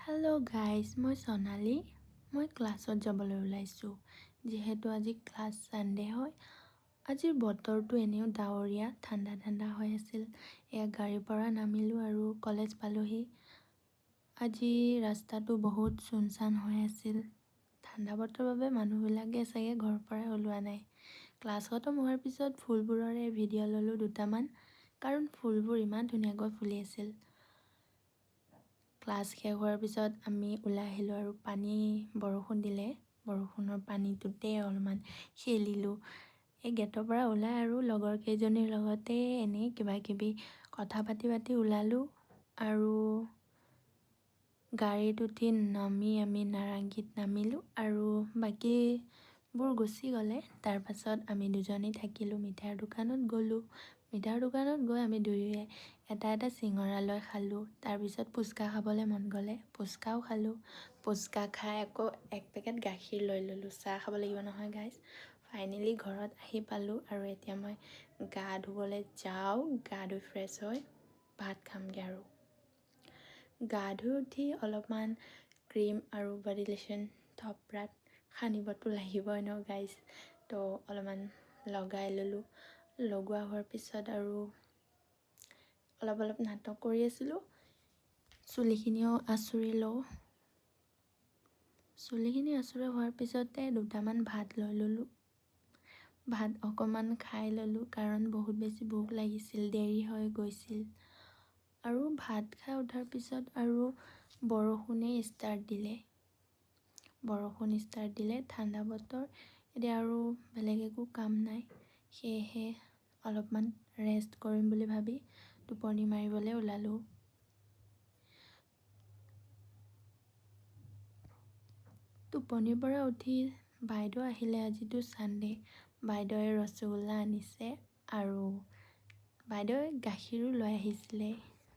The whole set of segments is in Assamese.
হেল্ল' গাইজ, মই সোণালী। মই ক্লাছত যাবলৈ ওলাইছোঁ যিহেতু আজি ক্লাছ ছানডে হয়। আজিৰ বতৰটো এনেও ডাৱৰীয়া, ঠাণ্ডা ঠাণ্ডা হৈ আছিল। এয়া গাড়ীৰ পৰা নামিলোঁ আৰু কলেজ পালোহি। আজি ৰাস্তাটো বহুত চুনচান হৈ আছিল। ঠাণ্ডা বতৰৰ বাবে মানুহবিলাকে চাগে ঘৰৰ পৰাই ওলোৱা নাই। ক্লাছ খতম হোৱাৰ পিছত ফুলবোৰৰে ভিডিঅ' ল'লোঁ দুটামান, কাৰণ ফুলবোৰ ইমান ধুনীয়াকৈ ফুলি আছিল। ক্লাছ শেষ হোৱাৰ পিছত আমি ওলাই আহিলোঁ আৰু বৰষুণ দিলে। বৰষুণৰ পানীটোতে অলপমান খেলিলোঁ। এই গেটৰ পৰা ওলাই আৰু লগৰ কেইজনীৰ লগতে এনেই কিবাকিবি কথা পাতি ওলালোঁ আৰু গাড়ীত উঠি আমি নাৰেংগীত নামিলোঁ আৰু বাকীবোৰ গুচি গ'লে। তাৰপাছত আমি দুজনী থাকিলোঁ। মিঠাইৰ দোকানত গ'লোঁ। মিঠাইৰ দোকানত গৈ আমি দুয়োৱে এটা চিঙৰা লৈ খালোঁ। তাৰপিছত ফুচকা খাবলৈ মন গ'লে ফুচকাও খালোঁ। ফুচকা খাই আকৌ এক পেকেট গাখীৰ লৈ ল'লোঁ। চাহ খাব লাগিব নহয় গাইজ। ফাইনেলি ঘৰত আহি পালোঁ আৰু এতিয়া মই গা ধুবলৈ যাওঁ। গা ধুই ফ্ৰেছ হৈ ভাত খামগৈ আৰু গা ধুই উঠি অলপমান ক্ৰীম আৰু বডি লোশ্যন থপৰাত সানিবতো লাগিবই ন গাইজ। তো অলপমান লগাই ল'লোঁ। লগোৱা হোৱাৰ পিছত আৰু অলপ নাটক কৰি আছিলোঁ। চুলিখিনিও আঁচুৰি লওঁ। চুলিখিনি আঁচুৰা হোৱাৰ পিছতে দুটামান ভাত লৈ ল'লোঁ। ভাত অকণমান খাই ল'লোঁ কাৰণ বহুত বেছি ভোক লাগিছিল, দেৰি হৈ গৈছিল। আৰু ভাত খাই উঠাৰ পিছত আৰু বৰষুণেই ষ্টাৰ্ট দিলে। ঠাণ্ডা বতৰ, এতিয়া আৰু বেলেগ একো কাম নাই। সেয়েহে অলপমান ৰেষ্ট কৰিম বুলি ভাবি টোপনি মাৰিবলৈ ওলালোঁ। টোপনিৰ পৰা উঠি বাইদেউ আহিলে। আজিতো ছানডে। বাইদেৱে ৰসগোল্লা আনিছে আৰু বাইদেৱে গাখীৰো লৈ আহিছিলে।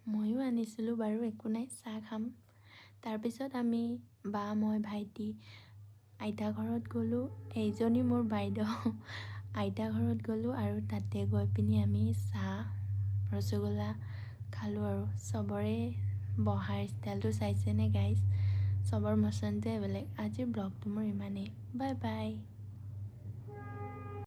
ময়ো আনিছিলোঁ বাৰু, একো নাই, চাহ খাম। তাৰপিছত আমি মই ভাইটি আইতা ঘৰত গ'লোঁ। এইজনী মোৰ বাইদেউ। আইতা ঘৰত গ'লোঁ আৰু তাতে গৈ পিনি আমি চাহ ৰসগোল্লা খালোঁ আৰু চবৰে বহাৰ ষ্টাইলটো চাইছেনে গাইজ? চবৰ মচন্দটোৱে বেলেগ। আজিৰ ব্লগটো মোৰ ইমানেই। Bye bye.